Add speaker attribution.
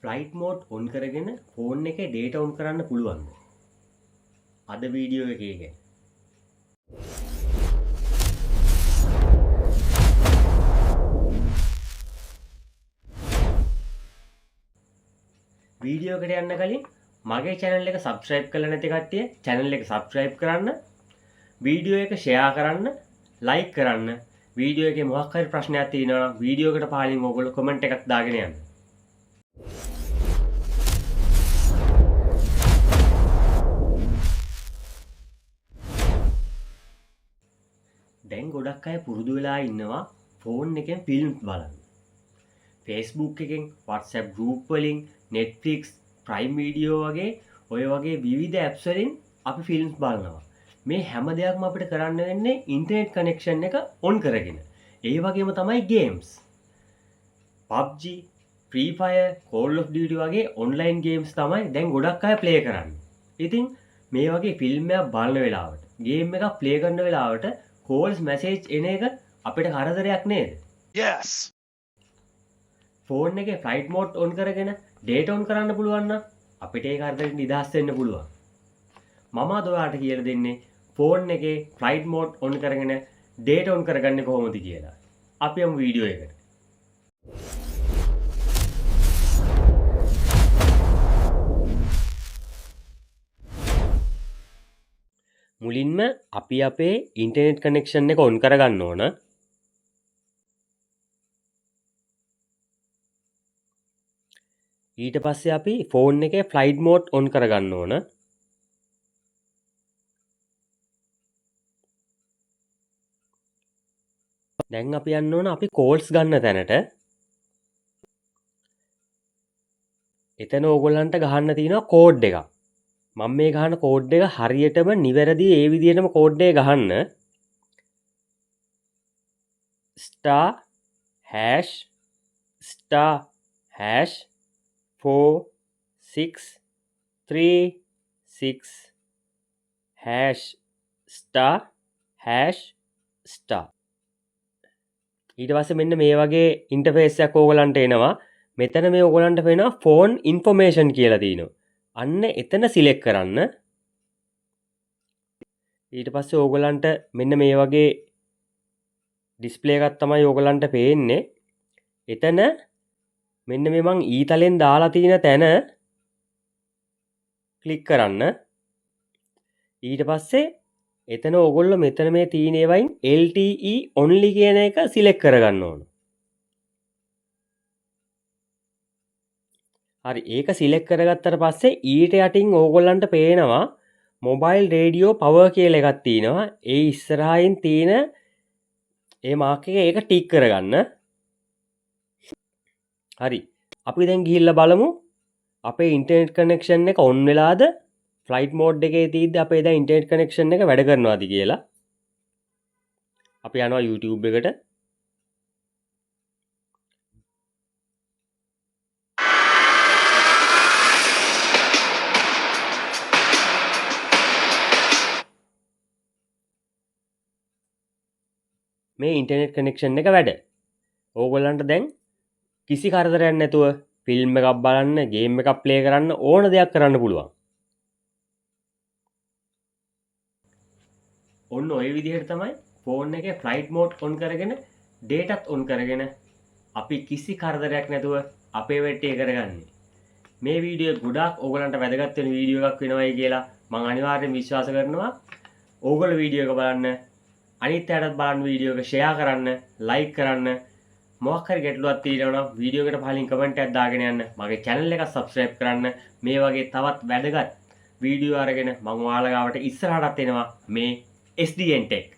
Speaker 1: Flight mode on කරගෙන phone එකේ data on කරන්න පුළුවන්ද? අද වීඩියෝ එකේ ගැන. වීඩියෝ එකට යන්න කලින් මගේ channel එක subscribe කරලා නැති කට්ටිය channel එක subscribe කරන්න, වීඩියෝ එක share කරන්න, like කරන්න. වීඩියෝ එකේ මොකක් හරි ප්‍රශ්නයක් තියෙනවා නම් වීඩියෝ එකට පහලින් ඕගොල්ලෝ comment එකක් දාගෙන යන්න. දැන් ගොඩක් අය පුරුදු වෙලා ඉන්නවා ෆෝන් එකෙන් ෆිල්ම් බලන්න. Facebook එකෙන්, WhatsApp group වලින්, Netflix, Prime Video වගේ ඔය වගේ විවිධ apps වලින් අපි ෆිල්ම්ස් බලනවා. මේ හැම දෙයක්ම අපිට කරන්න වෙන්නේ ඉන්ටර්නෙට් කනෙක්ෂන් එක ඔන් කරගෙන. ඒ වගේම තමයි games. PUBG, Free Fire, Call of Duty වගේ online games තමයි දැන් ගොඩක් අය play කරන්නේ. ඉතින් මේ වගේ ෆිල්ම් එකක් බලන වෙලාවට, game එකක් play කරන වෙලාවට calls message එන එක අපිට කරදරයක් නේද?
Speaker 2: Yes.
Speaker 1: ෆෝන් එකේ ෆ්ලයිට් මෝඩ් ඔන් කරගෙන ඩේටා ඔන් කරන්න පුළුවන් නම් අපිට ඒ කරදරෙන් නිදහස් වෙන්න පුළුවන්. මම අද ඔයාලට කියලා දෙන්නේ ෆෝන් එකේ ෆ්ලයිට් මෝඩ් ඔන් කරගෙන ඩේටා ඔන් කරගන්නේ කොහොමද කියලා. අපි යමු වීඩියෝ එකට. මුලින්ම අපි අපේ ඉන්ටර්නෙට් කනෙක්ෂන් එක ඔන් කරගන්න ඕන. ඊට පස්සේ අපි ෆෝන් එකේ ෆ්ලයිට් මෝඩ් ඔන් කරගන්න ඕන. දැන් අපි යන්න ඕන අපි කෝල්ස් ගන්න තැනට. එතන ඕගොල්ලන්ට ගහන්න තියෙනවා කෝඩ් එකක්. මම මේ ගහන කෝඩ් එක හරියටම නිවැරදි ඒ විදිහටම කෝඩ් එක ගහන්න. *#466#** ඊට පස්සේ මෙන්න මේ වගේ ඉන්ටර්ෆේස් එකක් ඕගලන්ට එනවා. මෙතන මේ ඕගලන්ට වෙනවා ෆෝන් ඉන්ෆර්මේෂන් කියලා තියෙනවා. අන්න එතන සිලෙක්ට් කරන්න. ඊට පස්සේ ඕගලන්ට මෙන්න මේ වගේ ඩිස්ප්ලේ එකක් තමයි ඕගලන්ට පේන්නේ. එතන මෙන්න මේ මං ඊතලෙන් දාලා තියෙන තැන ක්ලික් කරන්න. ඊට පස්සේ එතන ඕගොල්ලෝ මෙතන මේ තියෙන ඒවායින් LTE only කියන එක සිලෙක්ට් කරගන්න ඕන. හරි, ඒක සිලෙක්ට් කරගත්තට පස්සේ ඊට යටින් ඕගොල්ලන්ට පේනවා මොබයිල් රේඩියෝ පවර් කියලා එකක් තියෙනවා. ඒ ඉස්සරහින් තියෙන ඒ මාක් එක ඒක ටික් කරගන්න. හරි, අපි දැන් ගිහිල්ලා බලමු අපේ ඉන්ටර්නෙට් කනෙක්ෂන් එක ඔන් වෙලාද, ෆ්ලයිට් මෝඩ් එකේ තියෙද්දි අපේ දැන් ඉන්ටර්නෙට් කනෙක්ෂන් එක වැඩ කරනවාද කියලා. අපි යනවා YouTube එකට. මේ ඉන්ටර්නෙට් කනෙක්ෂන් එක වැඩ. ඕගොල්ලන්ට දැන් කිසි කරදරයක් නැතුව ෆිල්ම් එකක් බලන්න, ගේම් එකක් ප්ලේ කරන්න, ඕන දෙයක් කරන්න පුළුවන්. ඔන්න ඔය විදිහට තමයි ෆෝන් එකේ ෆ්ලයිට් මෝඩ් ඔන් කරගෙන ඩේටාත් ඔන් කරගෙන අපි කිසි කරදරයක් නැතුව අපේ වැඩේ කරගන්නේ. මේ වීඩියෝ ගොඩාක් ඕගලන්ට වැදගත් වෙන වීඩියෝ එකක් වෙනවයි කියලා මම අනිවාර්යෙන් විශ්වාස කරනවා. ඕගොල්ලෝ වීඩියෝ එක බලන්න, අනිත් අයටත් බලන්න, වීඩියෝ එක ෂෙයා කරන්න, ලයික් කරන්න. මොකක් හරි ගැටලුවක් තියෙනවා නම් වීඩියෝ එකට පහලින් කමෙන්ට් එකක් දාගෙන යන්න. මගේ channel එක subscribe කරන්න. මේ වගේ තවත් වැදගත් වීඩියෝ අරගෙන මම ඔයාලා ගාවට ඉස්සරහටත් එනවා මේ SDN Tech.